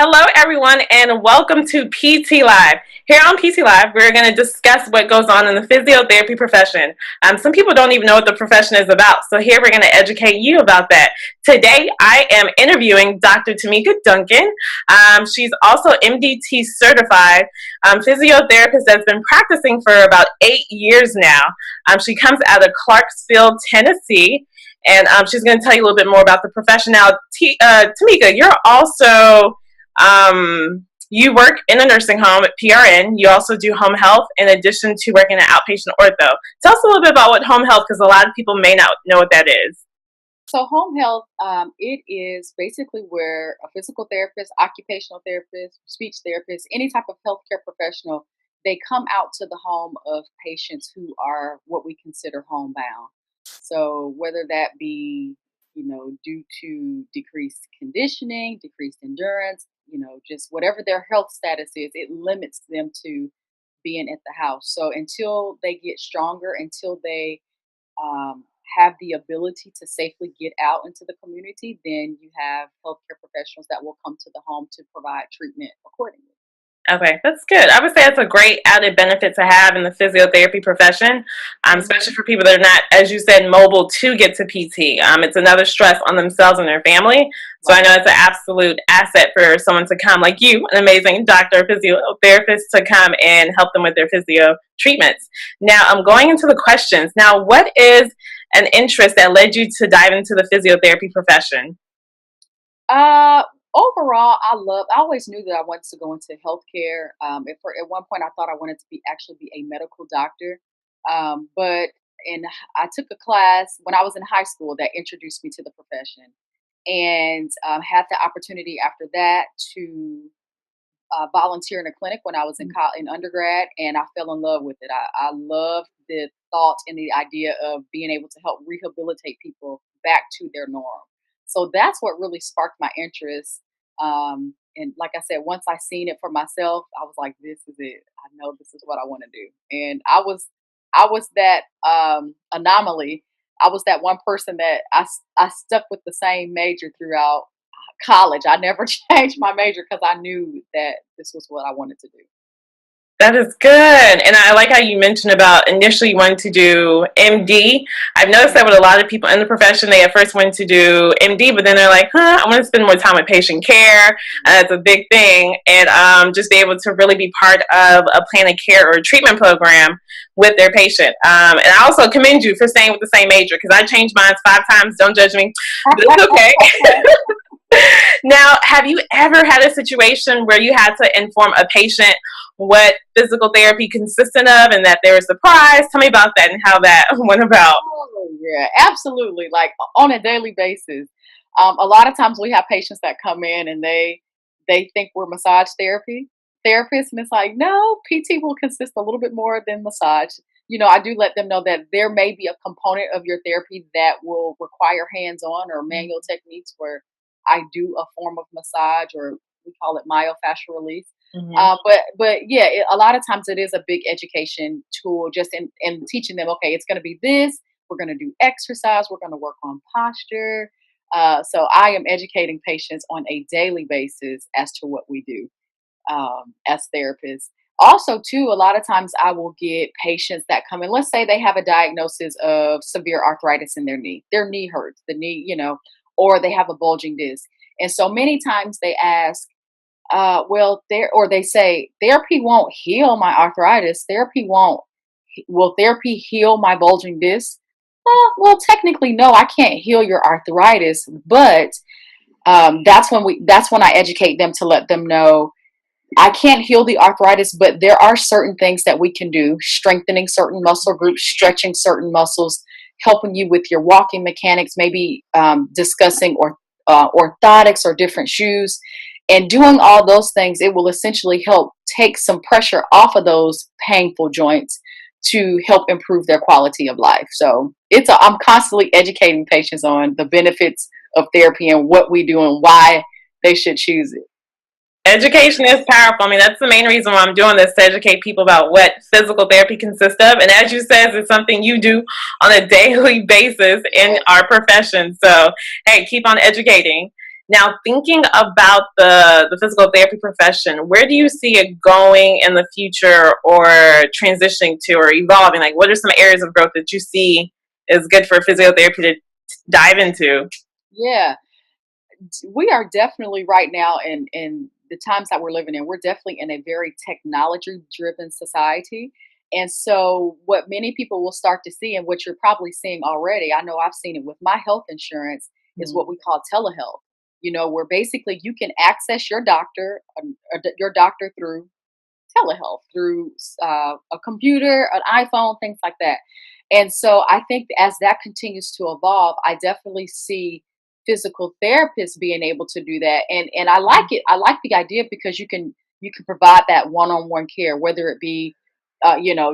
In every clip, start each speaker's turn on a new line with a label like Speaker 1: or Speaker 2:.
Speaker 1: Hello, everyone, and welcome to PT Live. Here on PT Live, we're going to discuss what goes on in the physiotherapy profession. Some people don't even know what the profession is about, so here we're going to educate you about that. Today, I am interviewing Dr. Tameka Duncan. She's also MDT certified physiotherapist that's been practicing for about 8 years now. She comes out of Clarksville, Tennessee. And she's going to tell you a little bit more about the profession. Now, Tameka, you're also you work in a nursing home at PRN. You also do home health in addition to working at outpatient ortho. Tell us a little bit about what home health, because a lot of people may not know what that is.
Speaker 2: So home health, it is basically where a physical therapist, occupational therapist, speech therapist, any type of healthcare professional, they come out to the home of patients who are what we consider homebound. So whether that be, due to decreased conditioning, decreased endurance, just whatever their health status is, it limits them to being at the house. So until they get stronger, until they um, have the ability to safely get out into the community, then you have healthcare professionals that will come to the home to provide treatment accordingly.
Speaker 1: Okay, that's good. I would say that's a great added benefit to have in the physiotherapy profession, especially
Speaker 2: Hmm.
Speaker 1: for people that are not, as you said, mobile to get to PT. It's another stress on themselves and their family. So I
Speaker 2: Right.
Speaker 1: know it's an absolute asset for someone to come, like you, an amazing doctor, physiotherapist, to come and help them with their physio treatments. Now, I'm going into the questions. Now, what is an interest that led you to dive into the physiotherapy profession?
Speaker 2: Uh, Overall, I always knew that I wanted to go into healthcare. At one point, I thought I wanted to be a medical doctor. But I took a class when I was in high school that introduced me to the profession, and had the opportunity after that to volunteer in a clinic when I was in undergrad, and I fell in love with it. I love the thought and the idea of being able to help rehabilitate people back to their norm. So that's what really sparked my interest. And like I said, once I seen it for myself, I was like, "This is it. I know this is what I want to do." And I was that anomaly. I was that one person that I stuck with the same major throughout college. I never changed my major because I knew that this was what I wanted to do.
Speaker 1: That is good. And I like how you mentioned about initially wanting to do MD. I've noticed that with a lot of people in the profession, they at first wanted to do MD, but then they're like, I want to spend more time with patient care. That's a big thing. And just be able to really be part of a plan of care or a treatment program with their patient. And I also commend you for staying with the same major, because I changed mine 5 times. Don't judge me. But it's okay. Now, have you ever had a situation where you had to inform a patient what physical therapy consisted of and that they were surprised? Tell me about that and how that went about.
Speaker 2: Oh, yeah, absolutely. Like on a daily basis. A lot of times we have patients that come in and they think we're massage therapy therapists, and it's like, no, PT will consist a little bit more than massage. I do let them know that there may be a component of your therapy that will require hands-on or manual techniques where I do a form of massage, or we call it myofascial release.
Speaker 1: Mm-hmm.
Speaker 2: But yeah, a lot of times it is a big education tool, just in teaching them. Okay, it's going to be this. We're going to do exercise. We're going to work on posture. So I am educating patients on a daily basis as to what we do as therapists. Also, too, a lot of times I will get patients that come in. Let's say they have a diagnosis of severe arthritis in their knee. Their knee hurts, the knee, or they have a bulging disc. And so many times they ask, well, they say therapy won't heal my arthritis. Will therapy heal my bulging disc? Well, technically, no, I can't heal your arthritis, but that's when I educate them to let them know I can't heal the arthritis, but there are certain things that we can do, strengthening certain muscle groups, stretching certain muscles, helping you with your walking mechanics, maybe discussing orthotics or different shoes. And doing all those things, it will essentially help take some pressure off of those painful joints to help improve their quality of life. So I'm constantly educating patients on the benefits of therapy and what we do and why they should choose it.
Speaker 1: Education is powerful. I mean, that's the main reason why I'm doing this, to educate people about what physical therapy consists of. And as you said, it's something you do on a daily basis in our profession. So, hey, keep on educating. Now, thinking about the physical therapy profession, where do you see it going in the future, or transitioning to, or evolving? Like, what are some areas of growth that you see is good for physiotherapy to dive into?
Speaker 2: Yeah, we are definitely right now in the times that we're living in. We're definitely in a very technology driven society. And so, what many people will start to see, and what you're probably seeing already, I know I've seen it with my health insurance, is what
Speaker 1: Mm.
Speaker 2: we call telehealth. Where basically you can access your doctor through telehealth, through a computer, an iPhone, things like that. And so I think as that continues to evolve, I definitely see physical therapists being able to do that. And I like it. I like the idea because you can provide that one-on-one care, whether it be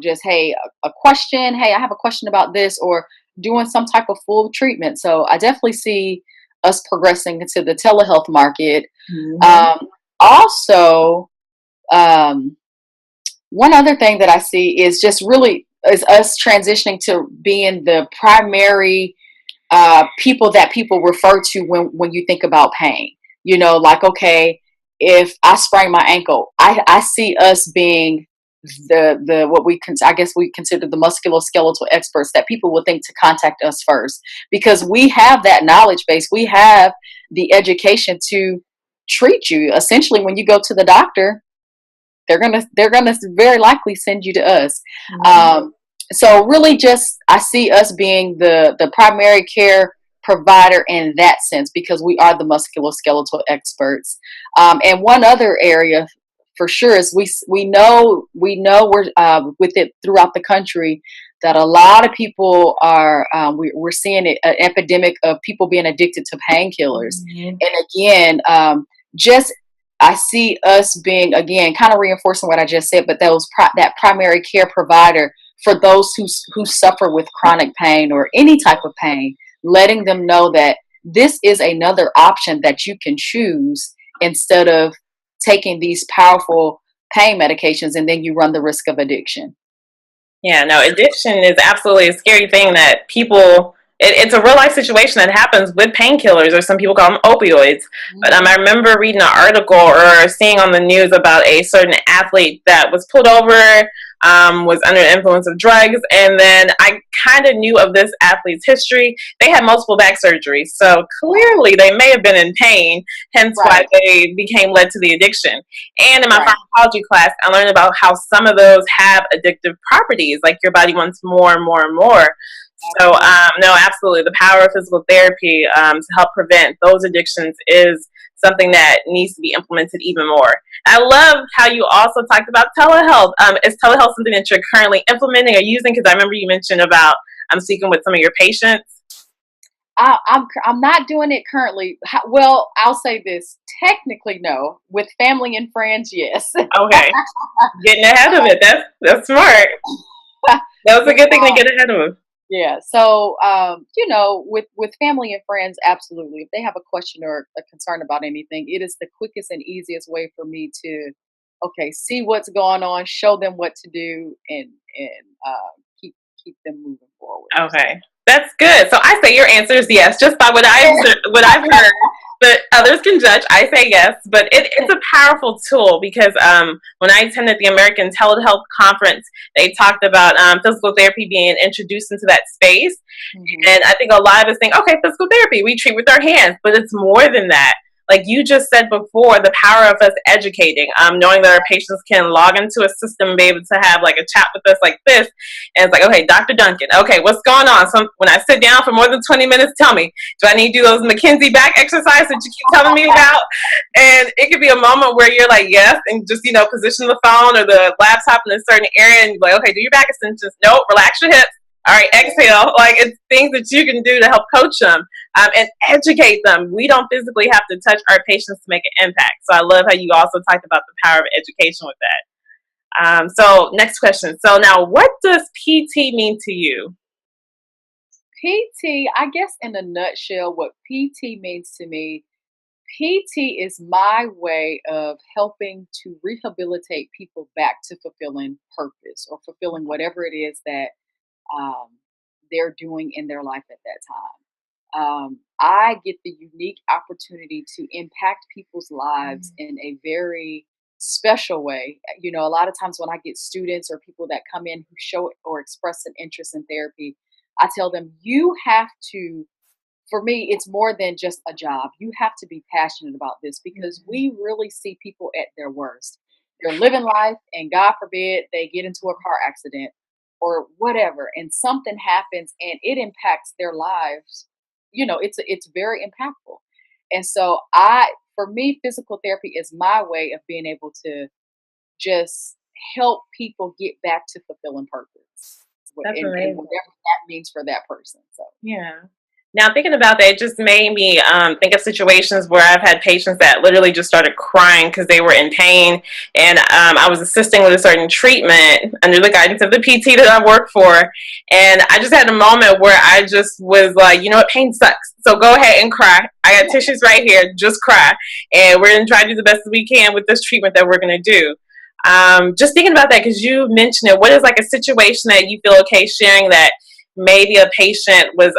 Speaker 2: just hey, a question, hey, I have a question about this, or doing some type of full treatment. So I definitely see us progressing into the telehealth market.
Speaker 1: Mhm.
Speaker 2: Um, Also, um, one other thing that I see is just really is us transitioning to being the primary people that people refer to when you think about pain. Like, okay, if I sprain my ankle, I see us being the what I guess we consider the musculoskeletal experts that people will think to contact us first, because we have that knowledge base, we have the education to treat you. Essentially, when you go to the doctor, they're gonna very likely send you to us.
Speaker 1: Mhm.
Speaker 2: So really, just I see us being the primary care provider in that sense, because we are the musculoskeletal experts. And one other area for sure is we know we're with it throughout the country, that a lot of people are we're seeing an epidemic of people being addicted to painkillers.
Speaker 1: Mhm.
Speaker 2: And again, just I see us being, again, kind of reinforcing what I just said, but that primary care provider for those who suffer with chronic pain or any type of pain, letting them know that this is another option that you can choose, instead of taking these powerful pain medications and then you run the risk of addiction.
Speaker 1: Yeah, no, addiction is absolutely a scary thing that people, it's a real life situation that happens with painkillers, or some people call them opioids. But
Speaker 2: Hmm.
Speaker 1: I remember reading an article or seeing on the news about a certain athlete that was pulled over, was under the influence of drugs. And then I kind of knew of this athlete's history. They had multiple back surgeries. So clearly they may have been in pain, hence why
Speaker 2: Right,
Speaker 1: they became led to the addiction. And in my
Speaker 2: right.
Speaker 1: pharmacology class, I learned about how some of those have addictive properties, like your body wants more and more and more. So,
Speaker 2: Absolutely.
Speaker 1: no, absolutely. The power of physical therapy to help prevent those addictions is something that needs to be implemented even more. I love how you also talked about telehealth. Is telehealth something that you're currently implementing or using? Because I remember you mentioned about speaking with some of your patients.
Speaker 2: I'm not doing it currently. Well, I'll say this: technically, no. With family and friends, yes.
Speaker 1: Okay, getting ahead of it. That's smart. That was a
Speaker 2: With
Speaker 1: good thing to get ahead of.
Speaker 2: Yeah. So, with family and friends, absolutely. If they have a question or a concern about anything, it is the quickest and easiest way for me to, okay, see what's going on, show them what to do, and keep them moving forward. So,
Speaker 1: Okay, that's good. So I say your answer is yes, just by what I've heard. But others can judge. I say yes, but it's a powerful tool because when I attended the American Telehealth Conference, they talked about physical therapy being introduced into that space.
Speaker 2: hmm.
Speaker 1: And I think a lot of us think, okay, physical therapy, we treat with our hands, but it's more than that. Like you just said before, the power of us educating, knowing that our patients can log into a system and be able to have like a chat with us like this. And it's like, okay, Dr. Duncan, okay, what's going on? So when I sit down for more than 20 minutes, tell me, do I need to do those McKenzie back exercises that you keep telling me about? And it could be a moment where you're like, yes, and just, position the phone or the laptop in a certain area and you're like, okay, do your back extensions. Nope, relax your hips. All right, exhale. Like it's things that you can do to help coach them and educate them. We don't physically have to touch our patients to make an impact. So I love how you also talked about the power of education with that. So next question. So now, what does PT mean to you?
Speaker 2: PT, I guess, in a nutshell, what PT means to me, PT is my way of helping to rehabilitate people back to fulfilling purpose or fulfilling whatever it is that um, they're doing in their life at that time. I get the unique opportunity to impact people's lives in a very special way. A lot of times when I get students or people that come in who show or express an interest in therapy, I tell them, you have to, for me, it's more than just a job. You have to be passionate about this because we really see people at their worst. They're living life, and God forbid they get into a car accident or whatever, and something happens and it impacts their lives. It's very impactful. And so for me, physical therapy is my way of being able to just help people get back to fulfilling purpose,
Speaker 1: That's
Speaker 2: and
Speaker 1: amazing.
Speaker 2: whatever that means for that person. So
Speaker 1: Yeah. Now, thinking about that, it just made me think of situations where I've had patients that literally just started crying because they were in pain. And I was assisting with a certain treatment under the guidance of the PT that I work for. And I just had a moment where I just was like, you know what, pain sucks. So go ahead and cry. I got tissues right here. Just cry. And we're going to try to do the best that we can with this treatment that we're going to do. Just thinking about that, because you mentioned it, what is like a situation that you feel okay sharing that maybe a patient was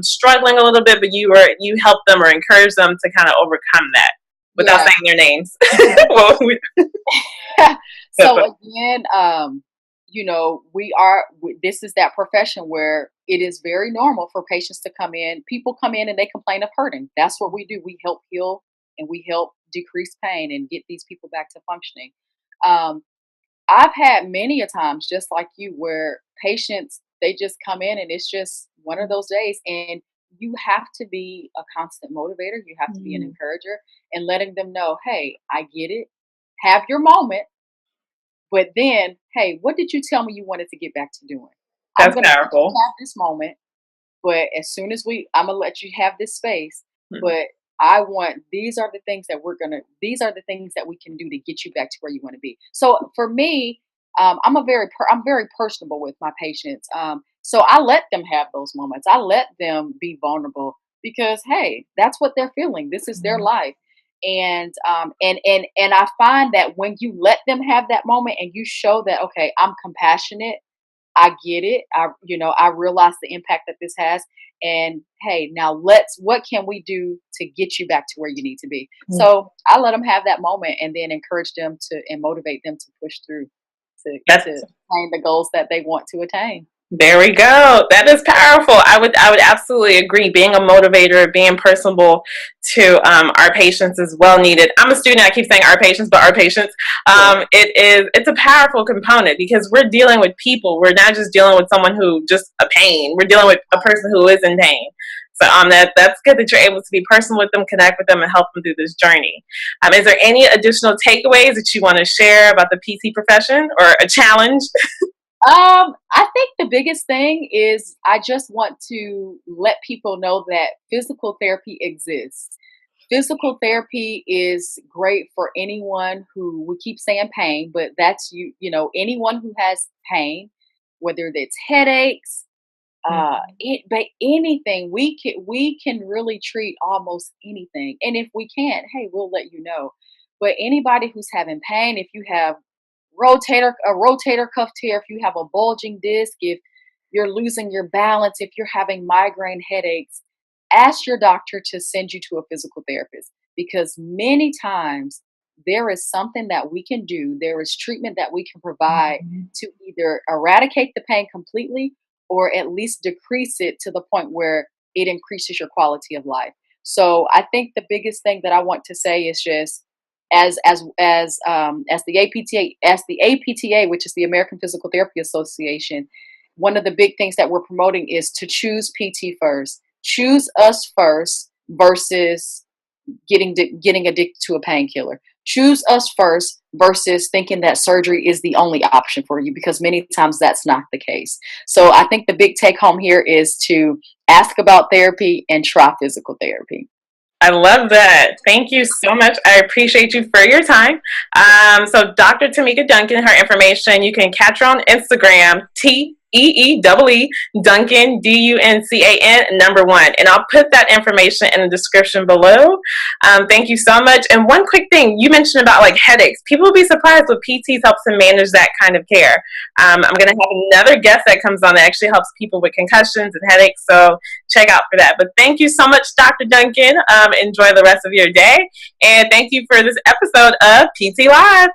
Speaker 1: struggling a little bit, but you helped them or encouraged them to kind of overcome that without
Speaker 2: yeah.
Speaker 1: saying their names. Well,
Speaker 2: So again, this is that profession where it is very normal for patients to come in. People come in and they complain of hurting. That's what we do. We help heal and we help decrease pain and get these people back to functioning. Um, I've had many a times, just like you, where patients, they just come in and it's just one of those days, and you have to be a constant motivator. You have to be an
Speaker 1: Mm,
Speaker 2: encourager and letting them know, hey, I get it. Have your moment, but then, hey, what did you tell me you wanted to get back to doing? I'm
Speaker 1: that's
Speaker 2: gonna let you
Speaker 1: powerful.
Speaker 2: have this moment, but as soon as I'm gonna let you have this space,
Speaker 1: Mm,
Speaker 2: but these are the things that we can do to get you back to where you want to be. So for me, I'm very personable with my patients. So I let them have those moments. I let them be vulnerable because, hey, that's what they're feeling. This is their
Speaker 1: mm,
Speaker 2: life. And I find that when you let them have that moment and you show that, okay, I'm compassionate, I get it. I realize the impact that this has. And hey, now what can we do to get you back to where you need to be?
Speaker 1: mm.
Speaker 2: So I let them have that moment and then encourage them to and motivate them to push through to
Speaker 1: That's
Speaker 2: attain the goals that they want to attain.
Speaker 1: There we go. That is powerful. I would absolutely agree. Being a motivator, being personable to our patients is well needed. I'm a student. I keep saying our patients, but our patients.
Speaker 2: Yeah.
Speaker 1: It's a powerful component because we're dealing with people. We're not just dealing with someone who just a pain. We're dealing with a person who is in pain. So that's good that you're able to be personal with them, connect with them, and help them through this journey. Is there any additional takeaways that you want to share about the PT profession or a challenge?
Speaker 2: I think the biggest thing is I just want to let people know that physical therapy exists. Physical therapy is great for anyone who, we keep saying pain, but that's anyone who has pain, whether it's headaches, but anything. We can really treat almost anything. And if we can't, hey, we'll let you know. But anybody who's having pain, if you have a rotator cuff tear, if you have a bulging disc, if you're losing your balance, if you're having migraine headaches, ask your doctor to send you to a physical therapist because many times there is something that we can do, there is treatment that we can provide
Speaker 1: Mhm.
Speaker 2: to either eradicate the pain completely or at least decrease it to the point where it increases your quality of life. So I think the biggest thing that I want to say is just as the APTA, which is the American Physical Therapy Association, one of the big things that we're promoting is to choose PT first. Choose us first versus getting addicted to a painkiller. Choose us first versus thinking that surgery is the only option for you because many times that's not the case. So I think the big take home here is to ask about therapy and try physical therapy.
Speaker 1: I love that. Thank you so much. I appreciate you for your time. So Dr. Tameka Duncan, her information, you can catch her on Instagram, EEEE Duncan DUNCAN #1, and I'll put that information in the description below. Thank you so much. And one quick thing you mentioned about like headaches, people will be surprised what PTs helps to manage that kind of care. I'm going to have another guest that comes on that actually helps people with concussions and headaches, so check out for that. But thank you so much, Dr. Duncan. Enjoy the rest of your day, and thank you for this episode of PT Live.